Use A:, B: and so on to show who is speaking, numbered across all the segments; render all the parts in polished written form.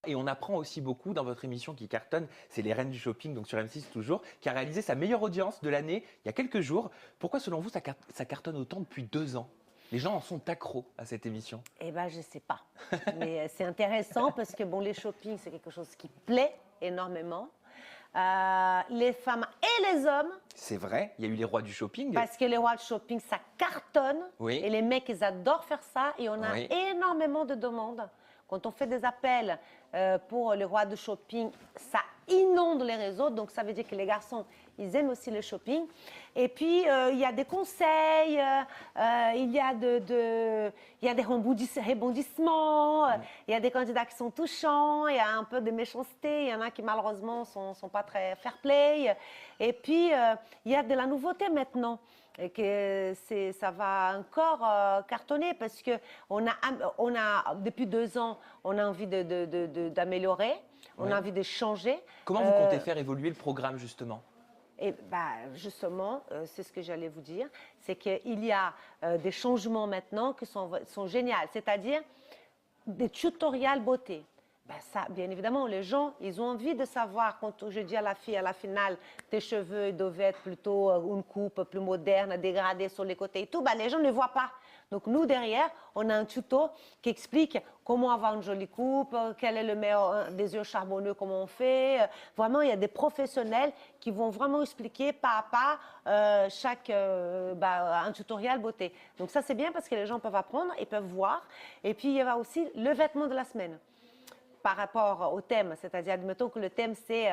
A: Et on apprend aussi beaucoup dans votre émission qui cartonne, c'est Les Reines du Shopping, donc sur M6 toujours, qui a réalisé sa meilleure audience de l'année il y a quelques jours. Pourquoi selon vous ça cartonne autant depuis 2 ans? Les gens en sont accros à cette émission.
B: Eh ben, je sais pas. Mais c'est intéressant parce que bon, les shoppings, c'est quelque chose qui plaît énormément. Les femmes et les hommes.
A: C'est vrai, il y a eu les rois du shopping.
B: Parce que les rois de shopping, ça cartonne.
A: Oui.
B: Et les mecs, ils adorent faire ça. Et on a
A: Oui.
B: énormément de demandes. Quand on fait des appels pour les rois de shopping, ça inonde les réseaux. Donc, ça veut dire que les garçons, ils aiment aussi le shopping. Et puis, il y a des conseils, il y a des rebondissements, il y a des candidats qui sont touchants, il y a un peu de méchanceté, il y en a qui, malheureusement, sont pas très fair-play. Et puis, il y a de la nouveauté maintenant. Et que ça va encore cartonner parce que on a depuis 2 ans, on a envie d'améliorer, on a envie de changer.
A: Comment vous comptez faire évoluer le programme justement?
B: Et justement, c'est ce que j'allais vous dire, c'est qu'il y a des changements maintenant qui sont géniaux, c'est-à-dire des tutoriels beauté. Ça, bien évidemment, les gens, ils ont envie de savoir, quand je dis à la fille, à la finale, tes cheveux doivent être plutôt une coupe plus moderne, dégradée sur les côtés et tout, les gens ne voient pas. Donc nous, derrière, on a un tuto qui explique comment avoir une jolie coupe, quel est le meilleur des yeux charbonneux, comment on fait. Vraiment, il y a des professionnels qui vont vraiment expliquer pas à pas un tutoriel beauté. Donc ça, c'est bien parce que les gens peuvent apprendre, ils peuvent voir. Et puis, il y a aussi le vêtement de la semaine par rapport au thème, c'est-à-dire, admettons que le thème c'est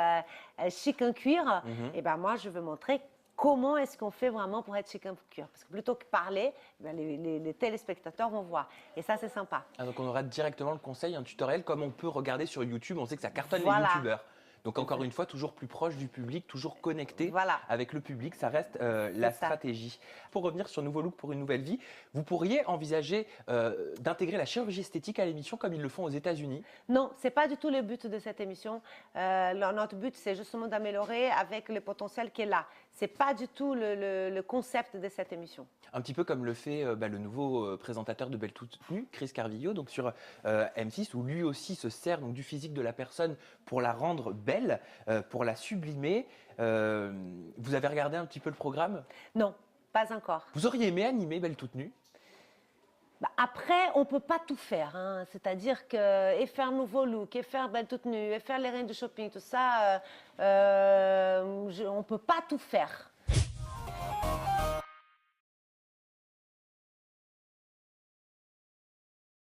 B: chic en cuir, et moi je veux montrer comment est-ce qu'on fait vraiment pour être chic en cuir. Parce que plutôt que parler, les téléspectateurs vont voir. Et ça, c'est sympa.
A: Ah, donc on aura directement le conseil, un tutoriel comme on peut regarder sur YouTube. On sait que ça cartonne
B: Voilà.
A: les YouTubeurs. Donc encore une fois, toujours plus proche du public, toujours connecté avec le public, ça reste la stratégie. Pour revenir sur Nouveau Look pour une nouvelle vie, vous pourriez envisager d'intégrer la chirurgie esthétique à l'émission comme ils le font aux États-Unis?
B: Non, c'est pas du tout le but de cette émission. Notre but, c'est justement d'améliorer avec le potentiel qui est là. C'est pas du tout le concept de cette émission.
A: Un petit peu comme le fait le nouveau présentateur de Belle Toute Nue, Chris Carvillo, donc sur M6, où lui aussi se sert donc, du physique de la personne pour la rendre belle, pour la sublimer. Vous avez regardé un petit peu le programme?
B: Non, pas encore.
A: Vous auriez aimé animer Belle Toute Nue?
B: Après, on ne peut pas tout faire. Hein. C'est-à-dire que et faire Nouveau Look, et faire Belle Toute Nue, et faire les Reines du Shopping, tout ça, on ne peut pas tout faire.